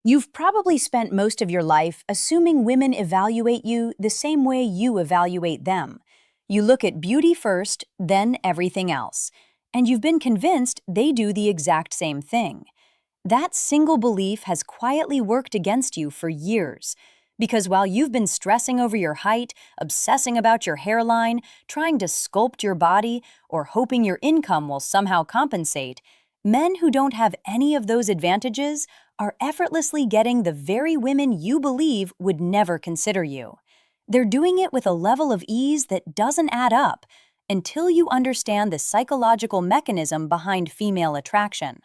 You've probably spent most of your life assuming women evaluate you the same way you evaluate them. You look at beauty first, then everything else. And you've been convinced they do the exact same thing. That single belief has quietly worked against you for years. Because while you've been stressing over your height, obsessing about your hairline, trying to sculpt your body, or hoping your income will somehow compensate, men who don't have any of those advantages are effortlessly getting the very women you believe would never consider you. They're doing it with a level of ease that doesn't add up until you understand the psychological mechanism behind female attraction.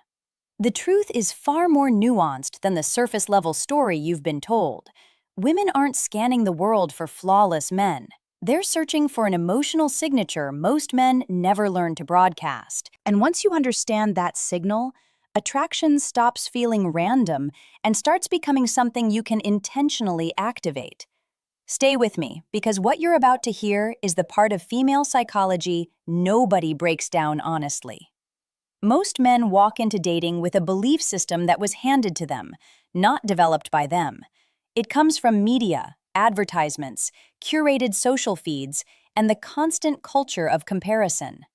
The truth is far more nuanced than the surface-level story you've been told. Women aren't scanning the world for flawless men. They're searching for an emotional signature most men never learn to broadcast. And once you understand that signal, attraction stops feeling random and starts becoming something you can intentionally activate. Stay with me, because what you're about to hear is the part of female psychology nobody breaks down honestly. Most men walk into dating with a belief system that was handed to them, not developed by them. It comes from media, advertisements, curated social feeds, and the constant culture of comparison.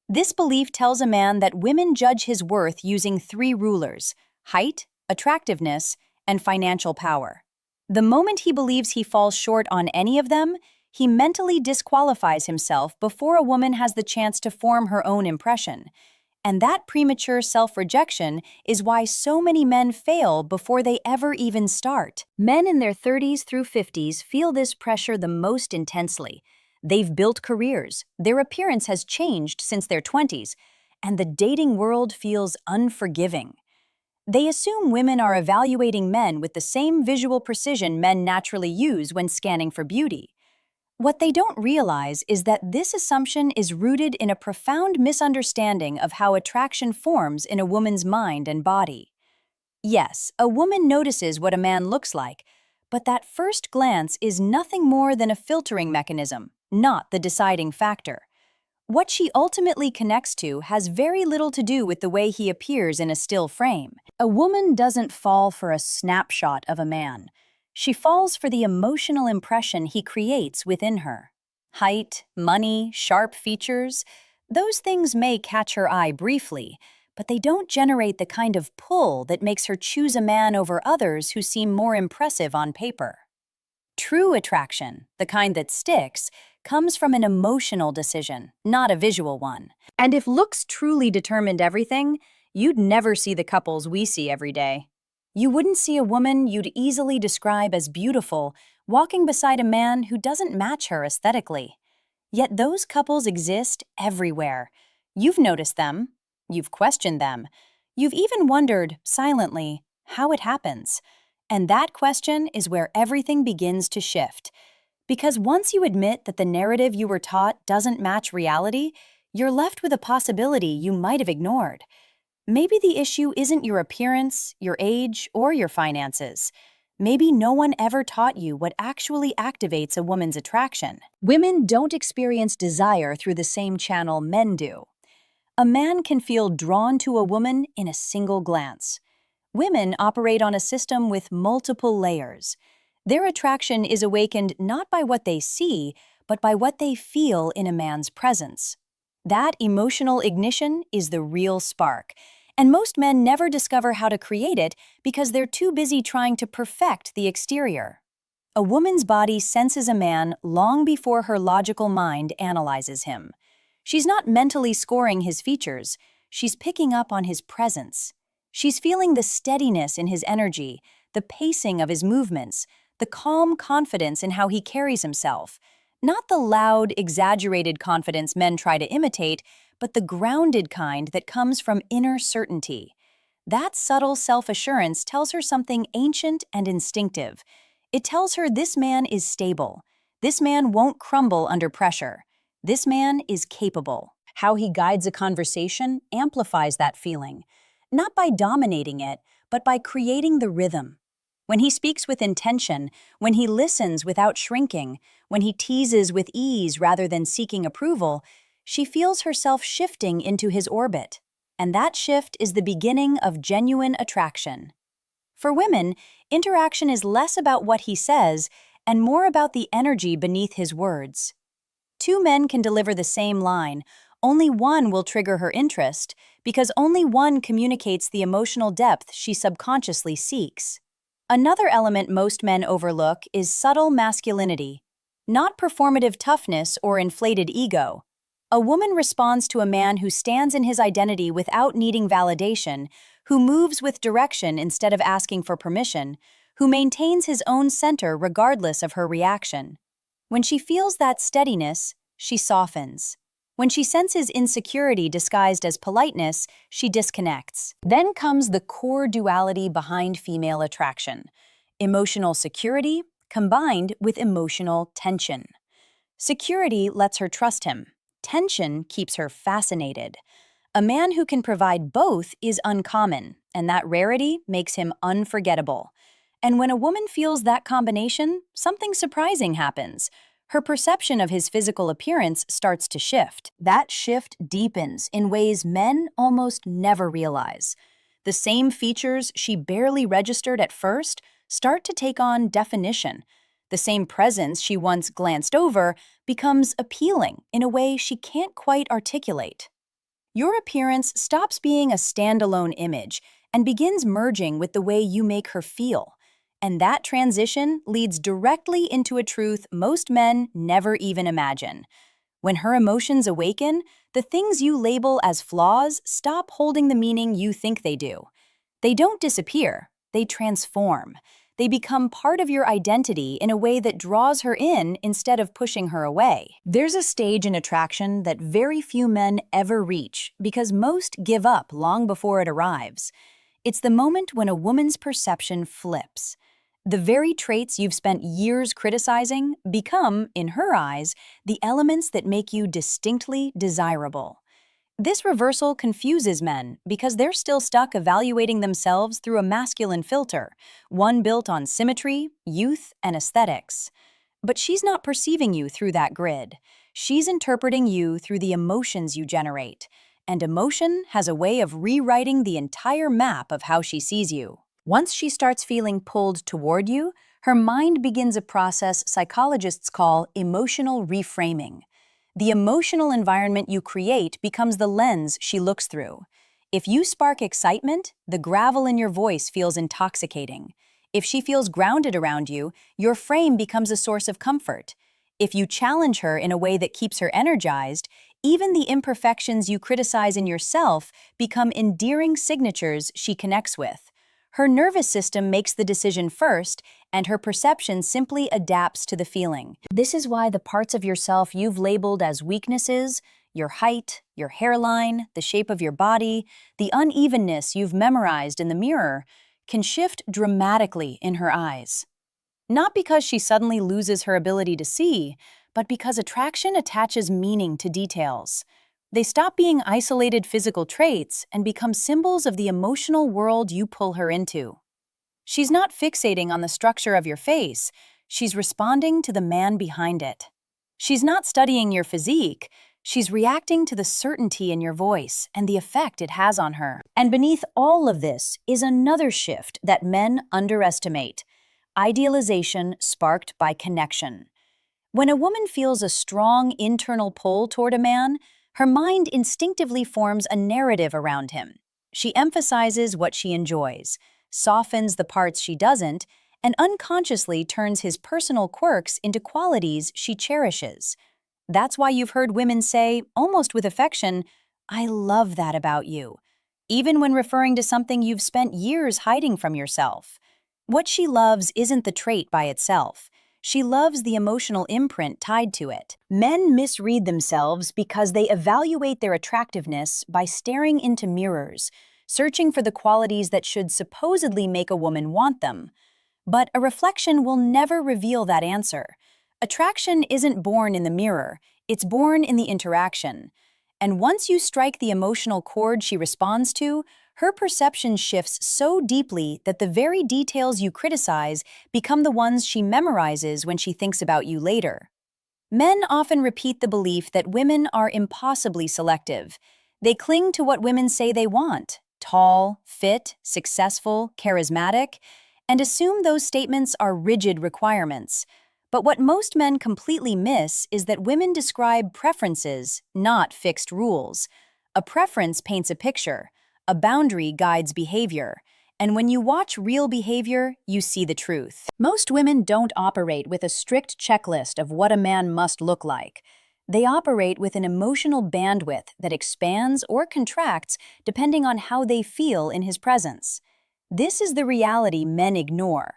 This belief tells a man that women judge his worth using three rulers: height, attractiveness, and financial power. The moment he believes he falls short on any of them, he mentally disqualifies himself before a woman has the chance to form her own impression. And that premature self-rejection is why so many men fail before they ever even start. Men in their 30s through 50s feel this pressure the most intensely. They've built careers, their appearance has changed since their 20s, and the dating world feels unforgiving. They assume women are evaluating men with the same visual precision men naturally use when scanning for beauty. What they don't realize is that this assumption is rooted in a profound misunderstanding of how attraction forms in a woman's mind and body. Yes, a woman notices what a man looks like, but that first glance is nothing more than a filtering mechanism, not the deciding factor. What she ultimately connects to has very little to do with the way he appears in a still frame. A woman doesn't fall for a snapshot of a man. She falls for the emotional impression he creates within her. Height, money, sharp features, those things may catch her eye briefly, but they don't generate the kind of pull that makes her choose a man over others who seem more impressive on paper. True attraction, the kind that sticks, comes from an emotional decision, not a visual one. And if looks truly determined everything, you'd never see the couples we see every day. You wouldn't see a woman you'd easily describe as beautiful walking beside a man who doesn't match her aesthetically. Yet those couples exist everywhere. You've noticed them, you've questioned them, you've even wondered, silently, how it happens. And that question is where everything begins to shift. Because once you admit that the narrative you were taught doesn't match reality, you're left with a possibility you might have ignored. Maybe the issue isn't your appearance, your age, or your finances. Maybe no one ever taught you what actually activates a woman's attraction. Women don't experience desire through the same channel men do. A man can feel drawn to a woman in a single glance. Women operate on a system with multiple layers. Their attraction is awakened not by what they see, but by what they feel in a man's presence. That emotional ignition is the real spark, and most men never discover how to create it because they're too busy trying to perfect the exterior. A woman's body senses a man long before her logical mind analyzes him. She's not mentally scoring his features, she's picking up on his presence. She's feeling the steadiness in his energy, the pacing of his movements, the calm confidence in how he carries himself. Not the loud, exaggerated confidence men try to imitate, but the grounded kind that comes from inner certainty. That subtle self-assurance tells her something ancient and instinctive. It tells her this man is stable. This man won't crumble under pressure. This man is capable. How he guides a conversation amplifies that feeling, not by dominating it, but by creating the rhythm. When he speaks with intention, when he listens without shrinking, when he teases with ease rather than seeking approval, she feels herself shifting into his orbit. And that shift is the beginning of genuine attraction. For women, interaction is less about what he says and more about the energy beneath his words. Two men can deliver the same line. Only one will trigger her interest because only one communicates the emotional depth she subconsciously seeks. Another element most men overlook is subtle masculinity, not performative toughness or inflated ego. A woman responds to a man who stands in his identity without needing validation, who moves with direction instead of asking for permission, who maintains his own center regardless of her reaction. When she feels that steadiness, she softens. When she senses insecurity disguised as politeness, she disconnects. Then comes the core duality behind female attraction: emotional security combined with emotional tension. Security lets her trust him. Tension keeps her fascinated. A man who can provide both is uncommon, and that rarity makes him unforgettable. And when a woman feels that combination, something surprising happens. Her perception of his physical appearance starts to shift. That shift deepens in ways men almost never realize. The same features she barely registered at first start to take on definition. The same presence she once glanced over becomes appealing in a way she can't quite articulate. Your appearance stops being a standalone image and begins merging with the way you make her feel. And that transition leads directly into a truth most men never even imagine. When her emotions awaken, the things you label as flaws stop holding the meaning you think they do. They don't disappear, they transform. They become part of your identity in a way that draws her in instead of pushing her away. There's a stage in attraction that very few men ever reach because most give up long before it arrives. It's the moment when a woman's perception flips. The very traits you've spent years criticizing become, in her eyes, the elements that make you distinctly desirable. This reversal confuses men because they're still stuck evaluating themselves through a masculine filter, one built on symmetry, youth, and aesthetics. But she's not perceiving you through that grid. She's interpreting you through the emotions you generate. And emotion has a way of rewriting the entire map of how she sees you. Once she starts feeling pulled toward you, her mind begins a process psychologists call emotional reframing. The emotional environment you create becomes the lens she looks through. If you spark excitement, the gravel in your voice feels intoxicating. If she feels grounded around you, your frame becomes a source of comfort. If you challenge her in a way that keeps her energized, even the imperfections you criticize in yourself become endearing signatures she connects with. Her nervous system makes the decision first, and her perception simply adapts to the feeling. This is why the parts of yourself you've labeled as weaknesses, your height, your hairline, the shape of your body, the unevenness you've memorized in the mirror, can shift dramatically in her eyes. Not because she suddenly loses her ability to see, but because attraction attaches meaning to details. They stop being isolated physical traits and become symbols of the emotional world you pull her into. She's not fixating on the structure of your face, she's responding to the man behind it. She's not studying your physique, she's reacting to the certainty in your voice and the effect it has on her. And beneath all of this is another shift that men underestimate: idealization sparked by connection. When a woman feels a strong internal pull toward a man, her mind instinctively forms a narrative around him. She emphasizes what she enjoys, softens the parts she doesn't, and unconsciously turns his personal quirks into qualities she cherishes. That's why you've heard women say, almost with affection, "I love that about you," even when referring to something you've spent years hiding from yourself. What she loves isn't the trait by itself. She loves the emotional imprint tied to it. Men misread themselves because they evaluate their attractiveness by staring into mirrors, searching for the qualities that should supposedly make a woman want them. But a reflection will never reveal that answer. Attraction isn't born in the mirror, it's born in the interaction. And once you strike the emotional chord she responds to, her perception shifts so deeply that the very details you criticize become the ones she memorizes when she thinks about you later. Men often repeat the belief that women are impossibly selective. They cling to what women say they want, tall, fit, successful, charismatic, and assume those statements are rigid requirements. But what most men completely miss is that women describe preferences, not fixed rules. A preference paints a picture, a boundary guides behavior, and when you watch real behavior, you see the truth. Most women don't operate with a strict checklist of what a man must look like. They operate with an emotional bandwidth that expands or contracts depending on how they feel in his presence. This is the reality men ignore.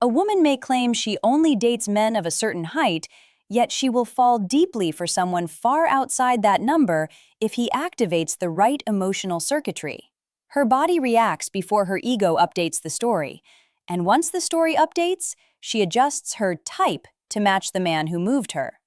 A woman may claim she only dates men of a certain height, yet she will fall deeply for someone far outside that number if he activates the right emotional circuitry. Her body reacts before her ego updates the story, and once the story updates, she adjusts her type to match the man who moved her.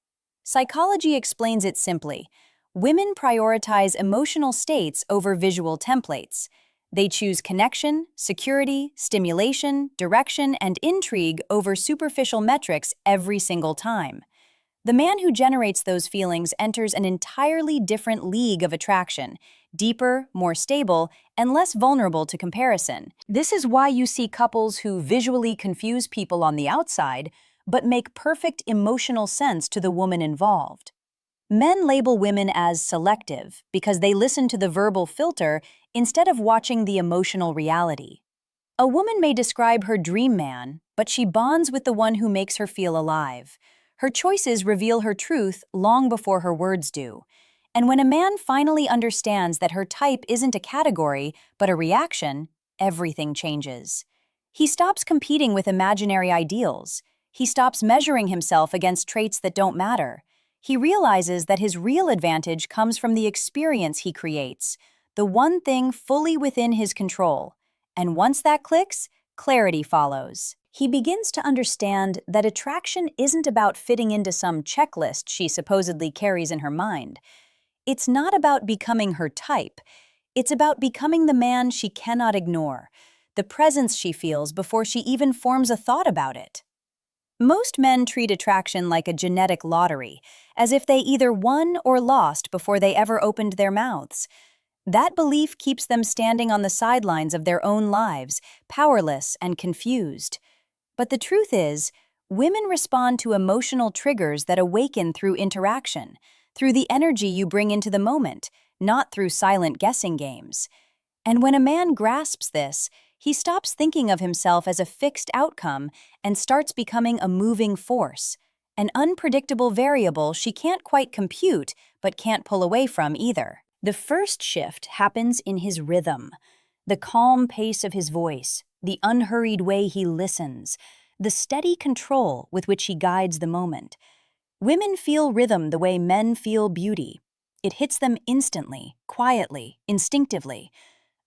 Psychology explains it simply. Women prioritize emotional states over visual templates. They choose connection, security, stimulation, direction, and intrigue over superficial metrics every single time. The man who generates those feelings enters an entirely different league of attraction, deeper, more stable, and less vulnerable to comparison. This is why you see couples who visually confuse people on the outside, but make perfect emotional sense to the woman involved. Men label women as selective because they listen to the verbal filter instead of watching the emotional reality. A woman may describe her dream man, but she bonds with the one who makes her feel alive. Her choices reveal her truth long before her words do. And when a man finally understands that her type isn't a category, but a reaction, everything changes. He stops competing with imaginary ideals. He stops measuring himself against traits that don't matter. He realizes that his real advantage comes from the experience he creates, the one thing fully within his control. And once that clicks, clarity follows. He begins to understand that attraction isn't about fitting into some checklist she supposedly carries in her mind. It's not about becoming her type. It's about becoming the man she cannot ignore, the presence she feels before she even forms a thought about it. Most men treat attraction like a genetic lottery, as if they either won or lost before they ever opened their mouths. That belief keeps them standing on the sidelines of their own lives, powerless and confused. But the truth is, women respond to emotional triggers that awaken through interaction, through the energy you bring into the moment, not through silent guessing games. And when a man grasps this, he stops thinking of himself as a fixed outcome and starts becoming a moving force, an unpredictable variable she can't quite compute but can't pull away from either. The first shift happens in his rhythm, the calm pace of his voice, the unhurried way he listens, the steady control with which he guides the moment. Women feel rhythm the way men feel beauty. It hits them instantly, quietly, instinctively.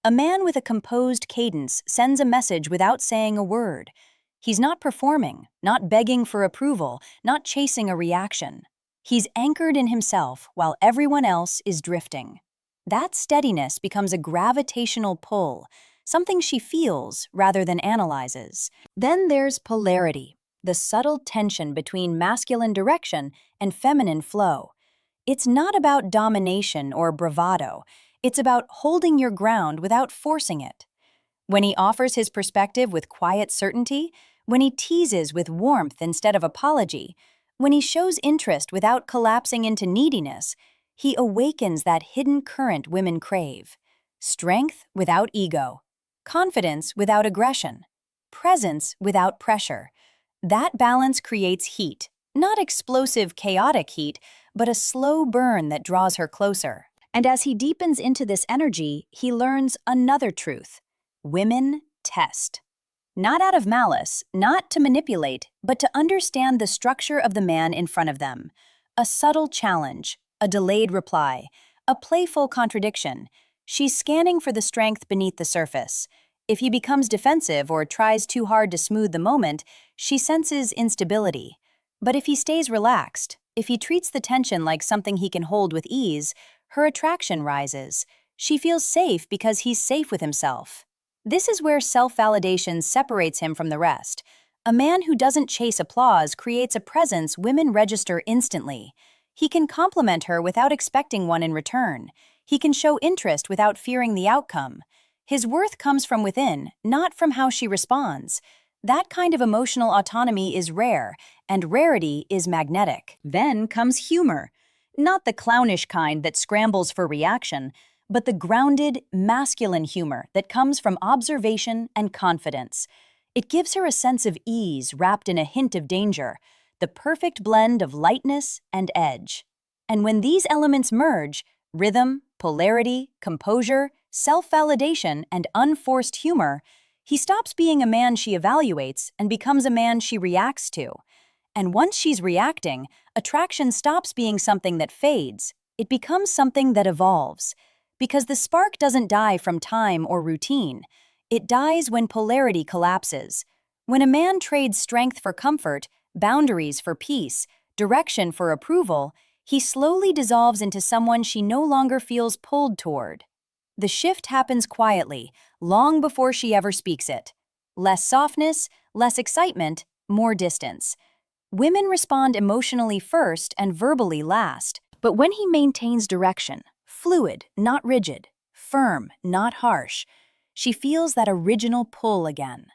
A man with a composed cadence sends a message without saying a word. He's not performing, not begging for approval, not chasing a reaction. He's anchored in himself while everyone else is drifting. That steadiness becomes a gravitational pull, something she feels rather than analyzes. Then there's polarity, the subtle tension between masculine direction and feminine flow. It's not about domination or bravado. It's about holding your ground without forcing it. When he offers his perspective with quiet certainty, when he teases with warmth instead of apology, when he shows interest without collapsing into neediness, he awakens that hidden current women crave. Strength without ego, confidence without aggression, presence without pressure. That balance creates heat, not explosive, chaotic heat, but a slow burn that draws her closer. And as he deepens into this energy, he learns another truth. Women test. Not out of malice, not to manipulate, but to understand the structure of the man in front of them. A subtle challenge, a delayed reply, a playful contradiction. She's scanning for the strength beneath the surface. If he becomes defensive or tries too hard to smooth the moment, she senses instability. But if he stays relaxed, if he treats the tension like something he can hold with ease, her attraction rises. She feels safe because he's safe with himself. This is where self-validation separates him from the rest. A man who doesn't chase applause creates a presence women register instantly. He can compliment her without expecting one in return. He can show interest without fearing the outcome. His worth comes from within, not from how she responds. That kind of emotional autonomy is rare, and rarity is magnetic. Then comes humor. Not the clownish kind that scrambles for reaction, but the grounded, masculine humor that comes from observation and confidence. It gives her a sense of ease wrapped in a hint of danger, the perfect blend of lightness and edge. And when these elements merge, rhythm, polarity, composure, self-validation, and unforced humor, he stops being a man she evaluates and becomes a man she reacts to. And once she's reacting, attraction stops being something that fades. It becomes something that evolves. Because the spark doesn't die from time or routine. It dies when polarity collapses. When a man trades strength for comfort, boundaries for peace, direction for approval, he slowly dissolves into someone she no longer feels pulled toward. The shift happens quietly, long before she ever speaks it. Less softness, less excitement, more distance. Women respond emotionally first and verbally last. But when he maintains direction, fluid, not rigid, firm, not harsh, she feels that original pull again.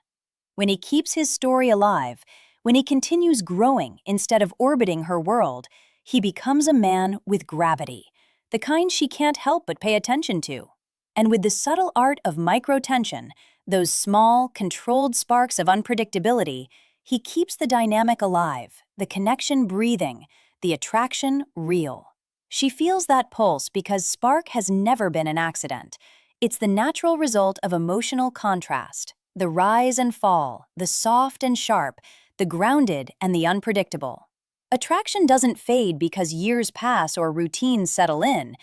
When he keeps his story alive, when he continues growing instead of orbiting her world, he becomes a man with gravity, the kind she can't help but pay attention to. And with the subtle art of micro-tension, those small, controlled sparks of unpredictability, he keeps the dynamic alive, the connection breathing, the attraction real. She feels that pulse because spark has never been an accident. It's the natural result of emotional contrast, the rise and fall, the soft and sharp, the grounded and the unpredictable. Attraction doesn't fade because years pass or routines settle in.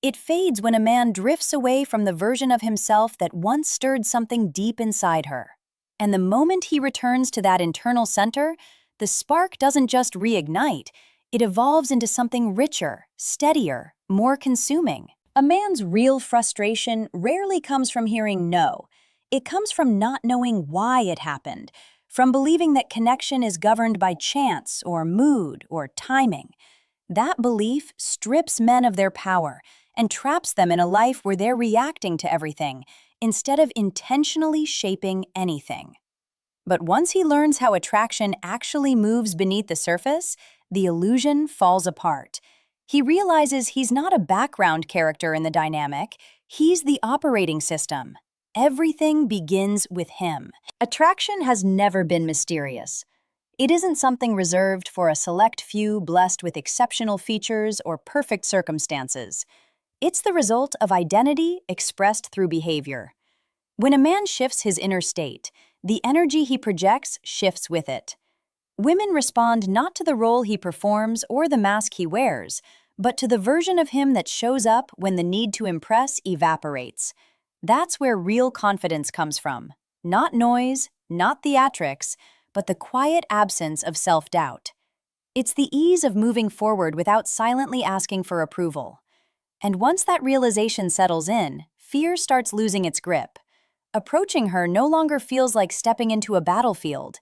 It fades when a man drifts away from the version of himself that once stirred something deep inside her. And the moment he returns to that internal center, the spark doesn't just reignite, it evolves into something richer, steadier, more consuming. A man's real frustration rarely comes from hearing no. It comes from not knowing why it happened, from believing that connection is governed by chance or mood or timing. That belief strips men of their power and traps them in a life where they're reacting to everything instead of intentionally shaping anything. But once he learns how attraction actually moves beneath the surface, the illusion falls apart. He realizes he's not a background character in the dynamic, he's the operating system. Everything begins with him. Attraction has never been mysterious. It isn't something reserved for a select few blessed with exceptional features or perfect circumstances. It's the result of identity expressed through behavior. When a man shifts his inner state, the energy he projects shifts with it. Women respond not to the role he performs or the mask he wears, but to the version of him that shows up when the need to impress evaporates. That's where real confidence comes from. Not noise, not theatrics, but the quiet absence of self-doubt. It's the ease of moving forward without silently asking for approval. And once that realization settles in, fear starts losing its grip. Approaching her no longer feels like stepping into a battlefield.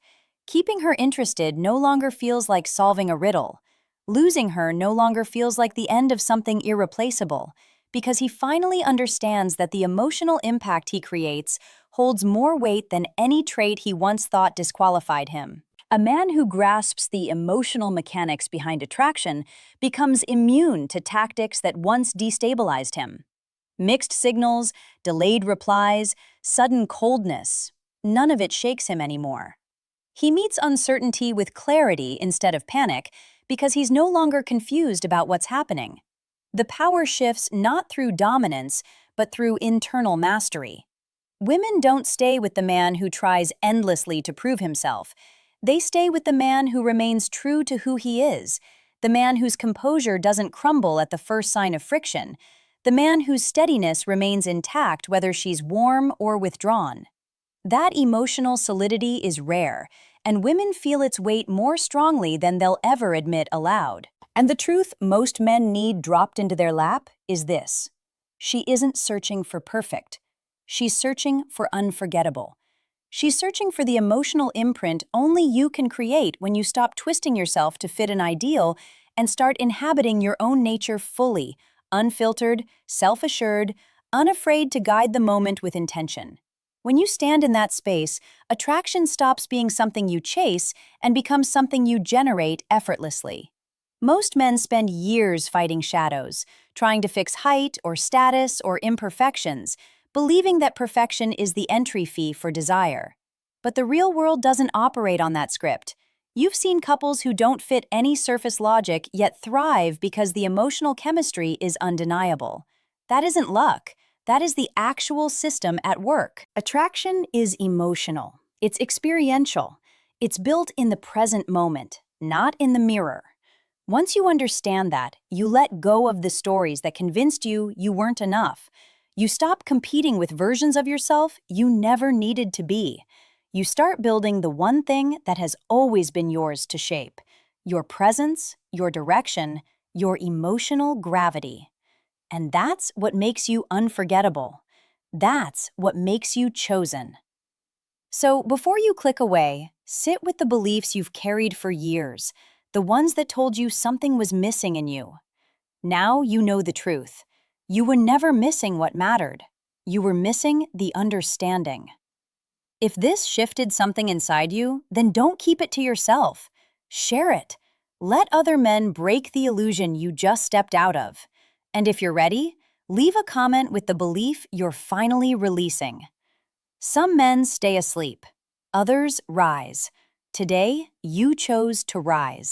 Keeping her interested no longer feels like solving a riddle. Losing her no longer feels like the end of something irreplaceable, because he finally understands that the emotional impact he creates holds more weight than any trait he once thought disqualified him. A man who grasps the emotional mechanics behind attraction becomes immune to tactics that once destabilized him. Mixed signals, delayed replies, sudden coldness, none of it shakes him anymore. He meets uncertainty with clarity instead of panic because he's no longer confused about what's happening. The power shifts not through dominance, but through internal mastery. Women don't stay with the man who tries endlessly to prove himself. They stay with the man who remains true to who he is, the man whose composure doesn't crumble at the first sign of friction, the man whose steadiness remains intact whether she's warm or withdrawn. That emotional solidity is rare, and women feel its weight more strongly than they'll ever admit aloud. And the truth most men need dropped into their lap is this: she isn't searching for perfect. She's searching for unforgettable. She's searching for the emotional imprint only you can create when you stop twisting yourself to fit an ideal and start inhabiting your own nature fully, unfiltered, self-assured, unafraid to guide the moment with intention. When you stand in that space, attraction stops being something you chase and becomes something you generate effortlessly. Most men spend years fighting shadows, trying to fix height or status or imperfections, believing that perfection is the entry fee for desire. But the real world doesn't operate on that script. You've seen couples who don't fit any surface logic yet thrive because the emotional chemistry is undeniable. That isn't luck. That is the actual system at work. Attraction is emotional. It's experiential. It's built in the present moment, not in the mirror. Once you understand that, you let go of the stories that convinced you weren't enough. You stop competing with versions of yourself you never needed to be. You start building the one thing that has always been yours to shape: your presence, your direction, your emotional gravity. And that's what makes you unforgettable. That's what makes you chosen. So before you click away, sit with the beliefs you've carried for years, the ones that told you something was missing in you. Now you know the truth. You were never missing what mattered. You were missing the understanding. If this shifted something inside you, then don't keep it to yourself. Share it. Let other men break the illusion you just stepped out of. And if you're ready, leave a comment with the belief you're finally releasing. Some men stay asleep. Others rise. Today, you chose to rise.